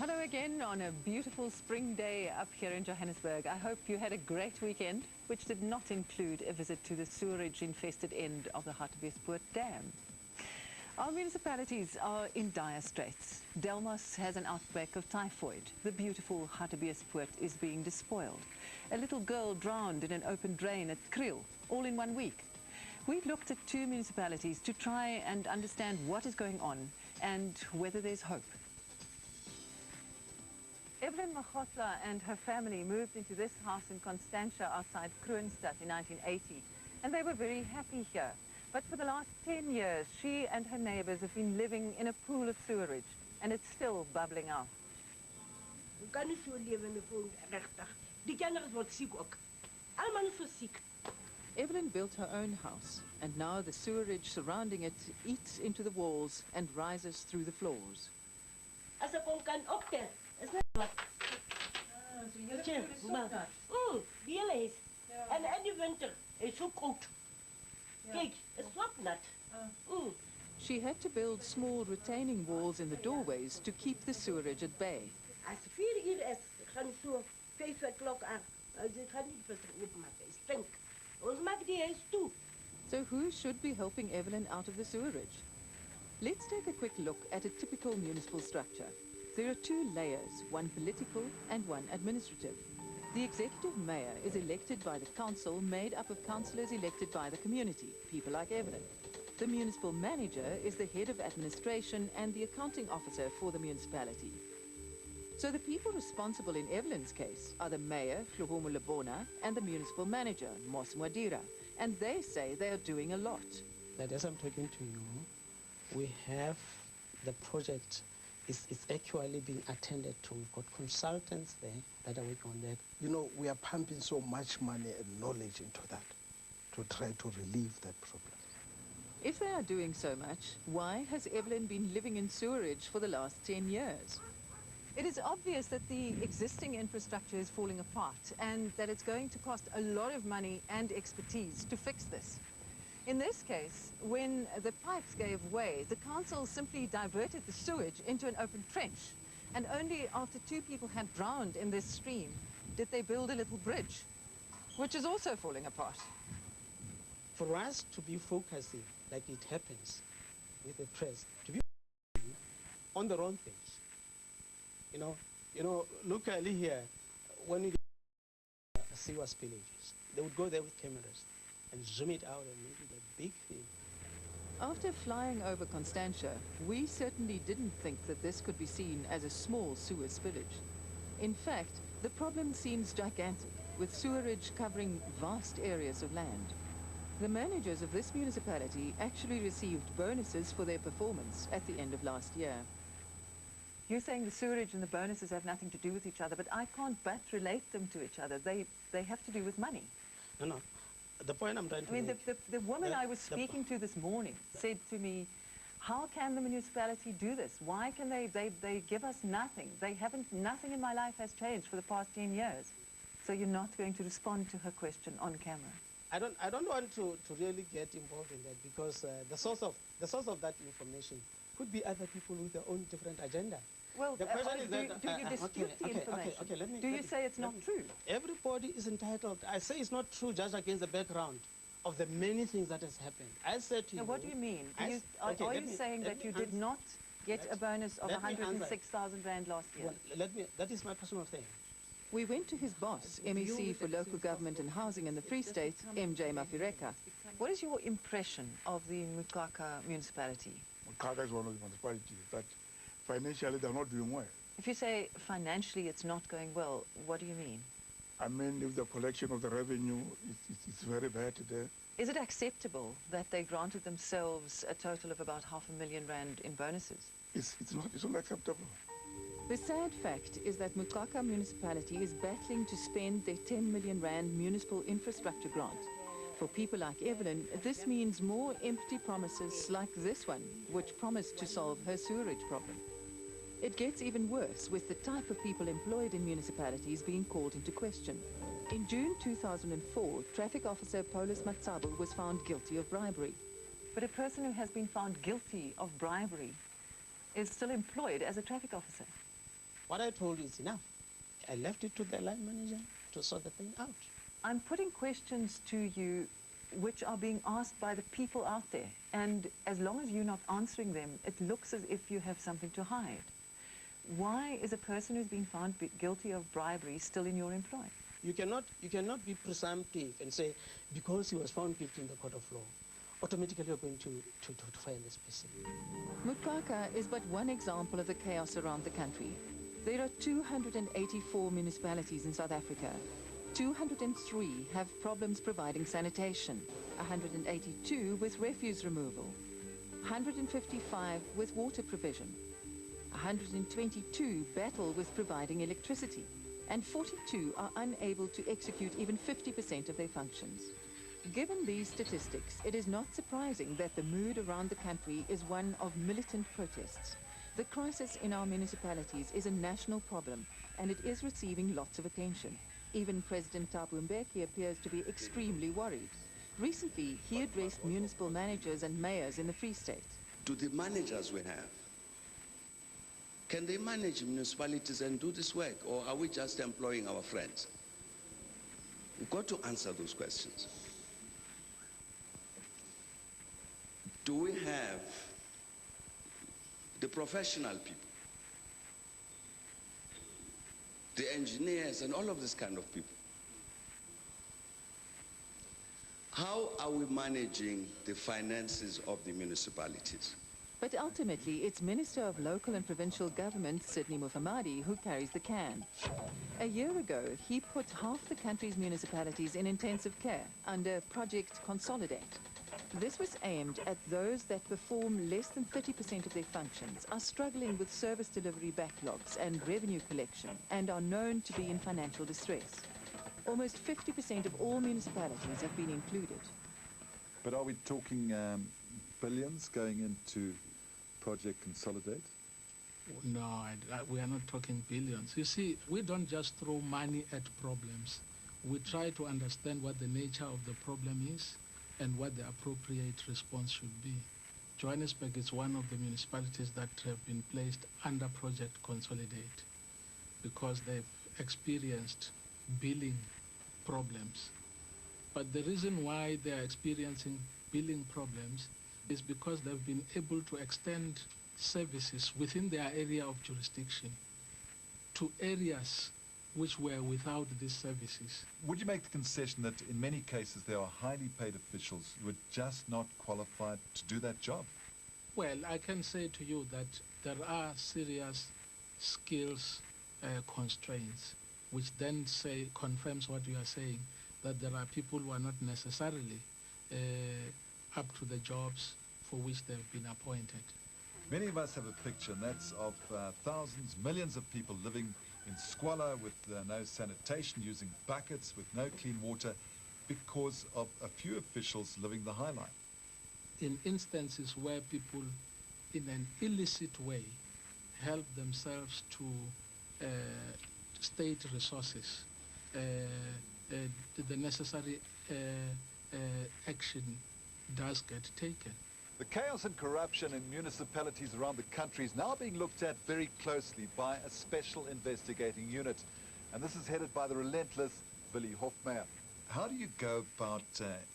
Hello again on a beautiful spring day up here in Johannesburg. I hope you had a great weekend, which did not include a visit to the sewerage-infested end of the Hartbeespoort Dam. Our municipalities are in dire straits. Delmas has an outbreak of typhoid. The beautiful Hartbeespoort is being despoiled. A little girl drowned in an open drain at Kriel, all in 1 week. We've looked at 2 municipalities to try and understand what is going on and whether there's hope. Evelyn Moqhaka and her family moved into this house in Constantia outside Kroonstad in 1980, and they were very happy here. But for the last 10 years, she and her neighbors have been living in a pool of sewerage, and it's still bubbling out. Evelyn built her own house, and now the sewerage surrounding it eats into the walls and rises through the floors. En die winter is zo koud. Kijk, het slaapt net. She had to build small retaining walls in the doorways to keep the sewerage at bay. Als het 4 uur is, gaan we zo 5 o'clock aan. Ze gaan niet verder openmaken. Het stinkt. Ons maakt die huis toe. So who should be helping Evelyn out of the sewerage? Let's take a quick look at a typical municipal structure. There are 2 layers, one political and one administrative. The executive mayor is elected by the council, made up of councillors elected by the community, people like Evelyn. The municipal manager is the head of administration and the accounting officer for the municipality. So the people responsible in Evelyn's case are the mayor, Hluhumu Lebona, and the municipal manager, Mos Mwadira, and they say they are doing a lot. That as I'm talking to you, we have the project it's actually being attended to. We've got consultants there that are working on that. You know, we are pumping so much money and knowledge into that to try to relieve that problem. If they are doing so much, why has Evelyn been living in sewerage for the last 10 years? It is obvious that the existing infrastructure is falling apart and that it's going to cost a lot of money and expertise to fix this. In this case, when the pipes gave way, the council simply diverted the sewage into an open trench, and only after 2 people had drowned in this stream did they build a little bridge, which is also falling apart. For us to be focusing, like it happens with the press, to be on the wrong things. You know, look early here, when you get sewer spillages, they would go there with cameras and zoom it out and make it a big thing. After flying over Constantia, we certainly didn't think that this could be seen as a small sewer spillage. In fact, the problem seems gigantic, with sewerage covering vast areas of land. The managers of this municipality actually received bonuses for their performance at the end of last year. You're saying the sewerage and the bonuses have nothing to do with each other, but I can't but relate them to each other. They have to do with money. No. The point I'm trying to make... the woman I was speaking to this morning said to me, how can the municipality do this? Why can they give us nothing? Nothing in my life has changed for the past 10 years. So you're not going to respond to her question on camera? I don't want to really get involved in that, because the source of that information could be other people with their own different agenda. Well, do you dispute the information? Do you say it's not true? Everybody is entitled. I say it's not true just against the background of the many things that has happened. I said to you... What do you mean? Are you saying that you did not get a bonus of 106,000 Rand last year? Well, that is my personal thing. We went to his boss, MEC for Local Government and Housing in the Free State, MJ Mafireka. What is your impression of the Moqhaka municipality? Moqhaka is one of the municipalities that financially they're not doing well. If you say financially it's not going well, what do you mean? I mean, if the collection of the revenue is very bad there. Is it acceptable that they granted themselves a total of about R500,000 in bonuses? It's not acceptable. The sad fact is that Moqhaka municipality is battling to spend their 10 million Rand municipal infrastructure grant. For people like Evelyn, this means more empty promises like this one, which promised to solve her sewerage problem. It gets even worse with the type of people employed in municipalities being called into question. In June 2004, traffic officer Paulus Matsabu was found guilty of bribery. But a person who has been found guilty of bribery is still employed as a traffic officer. What I told you is enough. I left it to the line manager to sort the thing out. I'm putting questions to you which are being asked by the people out there. And as long as you're not answering them, it looks as if you have something to hide. Why is a person who's been found guilty of bribery still in your employ? You cannot be presumptive and say, because he was found guilty in the court of law, automatically you're going to fire this person. Moqhaka is but one example of the chaos around the country. There are 284 municipalities in South Africa. 203 have problems providing sanitation, 182 with refuse removal, 155 with water provision, 122 battle with providing electricity, and 42 are unable to execute even 50% of their functions. Given these statistics, it is not surprising that the mood around the country is one of militant protests. The crisis in our municipalities is a national problem, and it is receiving lots of attention. Even President Thabo Mbeki appears to be extremely worried. Recently, he addressed municipal managers and mayors in the Free State. To the managers we have, can they manage municipalities and do this work, or are we just employing our friends? We've got to answer those questions. Do we have the professional people, the engineers and all of this kind of people? How are we managing the finances of the municipalities? But ultimately, it's Minister of Local and Provincial Government, Sidney Mufamadi, who carries the can. A year ago, he put half the country's municipalities in intensive care under Project Consolidate. This was aimed at those that perform less than 30% of their functions, are struggling with service delivery backlogs and revenue collection, and are known to be in financial distress. Almost 50% of all municipalities have been included. But are we talking billions going into Project Consolidate? No, we are not talking billions. You see, we don't just throw money at problems. We try to understand what the nature of the problem is and what the appropriate response should be. Johannesburg is one of the municipalities that have been placed under Project Consolidate because they've experienced billing problems. But the reason why they are experiencing billing problems is because they've been able to extend services within their area of jurisdiction to areas which were without these services. Would you make the concession that in many cases there are highly paid officials who are just not qualified to do that job? Well, I can say to you that there are serious skills constraints, which then confirms what you are saying, that there are people who are not necessarily up to the jobs for which they've been appointed. Many of us have a picture, and that's of thousands, millions of people living in squalor with no sanitation, using buckets with no clean water because of a few officials living the high life. In instances where people, in an illicit way, help themselves to state resources, the necessary action does get taken. The chaos and corruption in municipalities around the country is now being looked at very closely by a special investigating unit. And this is headed by the relentless Willie Hofmeyer. How do you go about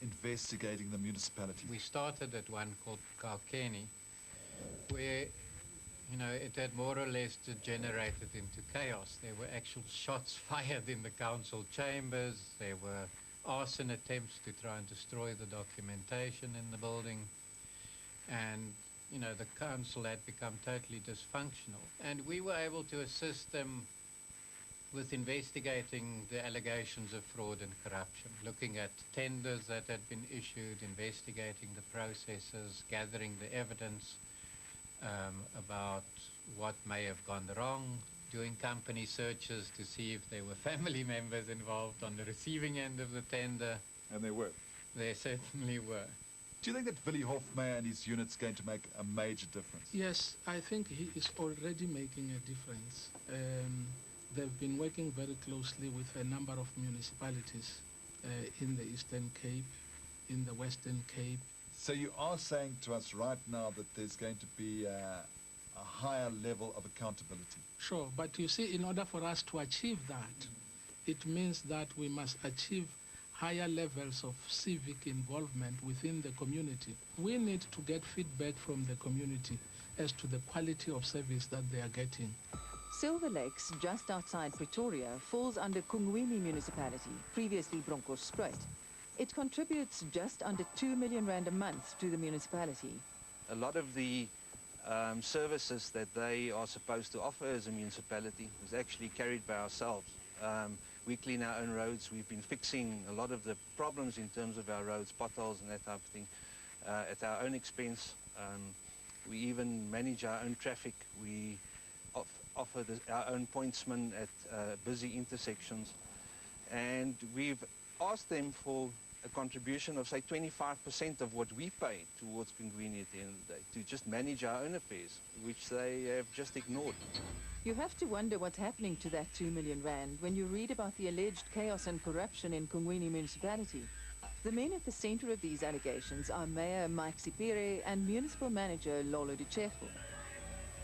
investigating the municipalities? We started at one called Carte, where, you know, it had more or less degenerated into chaos. There were actual shots fired in the council chambers. There were arson attempts to try and destroy the documentation in the building. And, you know, the council had become totally dysfunctional. And we were able to assist them with investigating the allegations of fraud and corruption, looking at tenders that had been issued, investigating the processes, gathering the evidence about what may have gone wrong, doing company searches to see if there were family members involved on the receiving end of the tender. And there were. There certainly were. Do you think that Willie Hofmeyer and his unit's going to make a major difference? Yes, I think he is already making a difference. They've been working very closely with a number of municipalities in the Eastern Cape, in the Western Cape. So you are saying to us right now that there's going to be a higher level of accountability. Sure, but you see, in order for us to achieve that, it means that we must achieve higher levels of civic involvement within the community. We need to get feedback from the community as to the quality of service that they are getting. Silver Lakes, just outside Pretoria, falls under Kungwini municipality, previously Bronkhorstspruit. It contributes just under 2 million rand a month to the municipality. A lot of the services that they are supposed to offer as a municipality is actually carried by ourselves. We clean our own roads. We've been fixing a lot of the problems in terms of our roads, potholes and that type of thing, at our own expense. We even manage our own traffic. We offer our own pointsmen at busy intersections. And we've asked them for a contribution of, say, 25% of what we pay towards Kungwini at the end of the day, to just manage our own affairs, which they have just ignored. You have to wonder what's happening to that 2 million rand when you read about the alleged chaos and corruption in Kungwini municipality. The men at the center of these allegations are Mayor Mike Sipire and Municipal Manager Lolo Duchego.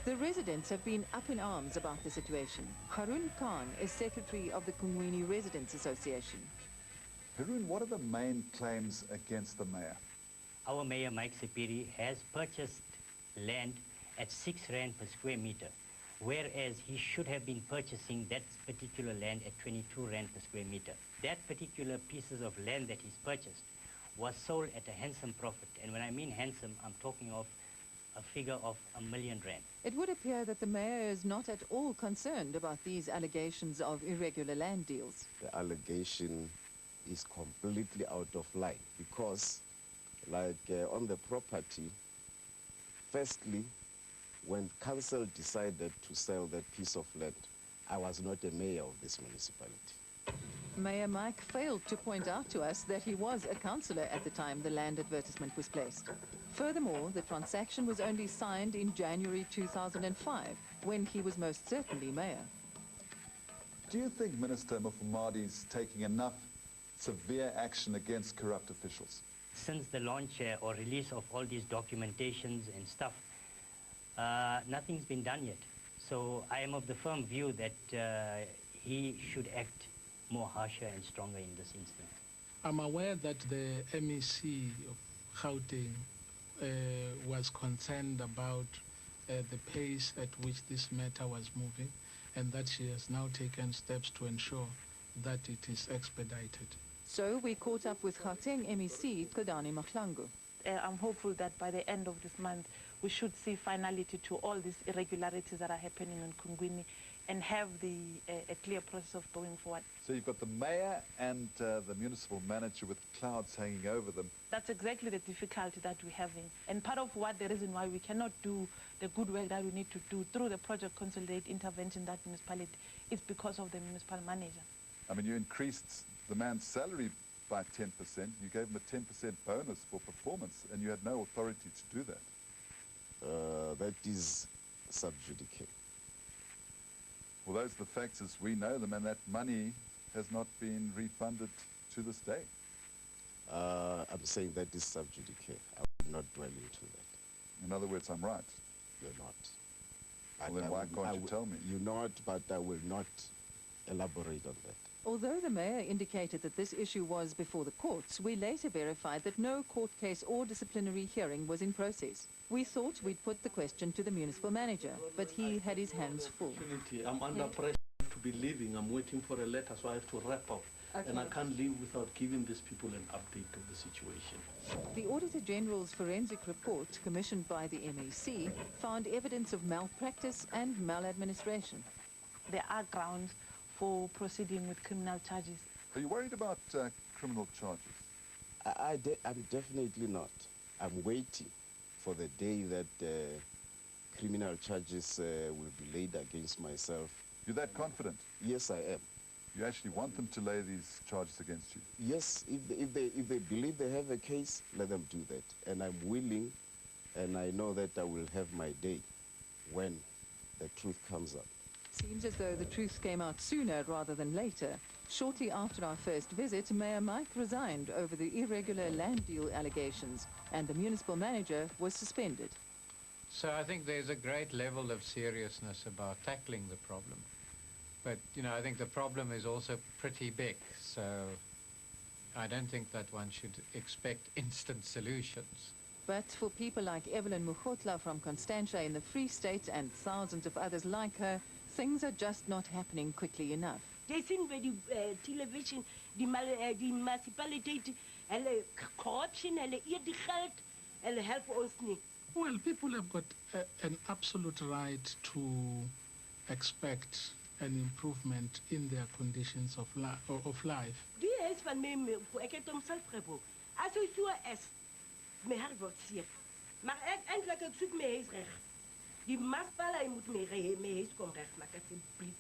The residents have been up in arms about the situation. Harun Khan is secretary of the Kungwini Residents Association. Harun, what are the main claims against the mayor? Our mayor, Mike Sipiri, has purchased land at 6 rand per square meter, whereas he should have been purchasing that particular land at 22 rand per square meter. That particular pieces of land that he's purchased was sold at a handsome profit. And when I mean handsome, I'm talking of a figure of R1 million. It would appear that the mayor is not at all concerned about these allegations of irregular land deals. The allegation is completely out of line because, like on the property, firstly, when council decided to sell that piece of land, I was not a mayor of this municipality. Mayor Mike failed to point out to us that he was a councillor at the time the land advertisement was placed. Furthermore, the transaction was only signed in January 2005, when he was most certainly mayor. Do you think Minister Mufamadi is taking enough severe action against corrupt officials? Since the launch or release of all these documentations and stuff, nothing's been done yet. So I am of the firm view that he should act more harsher and stronger in this instance. I'm aware that the MEC of Gauteng was concerned about the pace at which this matter was moving, and that she has now taken steps to ensure that it is expedited. So we caught up with Gauteng MEC Kodani Mahlangu. I'm hopeful that by the end of this month we should see finality to all these irregularities that are happening in Kungwini and have a clear process of going forward. So you've got the mayor and the municipal manager with clouds hanging over them. That's exactly the difficulty that we're having. And part of the reason why we cannot do the good work that we need to do through the project consolidate intervention in that municipality is because of the municipal manager. I mean, you increased the man's salary by 10%. You gave him a 10% bonus for performance, and you had no authority to do that. That is sub judice. Well, those are the facts as we know them, and that money has not been refunded to this day. I'm saying that is sub judice. I will not dwell into that. In other words, I'm right. You're not. Well, then why can't you tell me? You're not, but I will not elaborate on that. Although the mayor indicated that this issue was before the courts, we later verified that no court case or disciplinary hearing was in process. We thought we'd put the question to the municipal manager, but he had his hands full. I'm under pressure to be leaving. I'm waiting for a letter, so I have to wrap up. Okay. And I can't leave without giving these people an update of the situation. The Auditor General's forensic report, commissioned by the MEC, found evidence of malpractice and maladministration. There are grounds for proceeding with criminal charges. Are you worried about criminal charges? I'm definitely not. I'm waiting for the day that criminal charges will be laid against myself. You're that confident? Yes, I am. You actually want them to lay these charges against you? Yes, if they believe they have a case, let them do that. And I'm willing, and I know that I will have my day when the truth comes up. Seems as though the truth came out sooner rather than later. Shortly after our first visit, Mayor Mike resigned over the irregular land deal allegations, and the municipal manager was suspended. So I think there's a great level of seriousness about tackling the problem. But, you know, I think the problem is also pretty big. So I don't think that one should expect instant solutions. But for people like Evelyn Moqhaka from Constantia in the Free State and thousands of others like her, things are just not happening quickly enough. They seen by the television, the municipality, and corruption, and the geld, and help ons nie. Well, people have got an absolute right to expect an improvement in their conditions of life. Die huis van my, ek het homself gebou. As hy so is, my hart word seer. Maar eindelijk ek soek my huis reg. Die masbala, hy moet my huis kom reg maak, asseblief.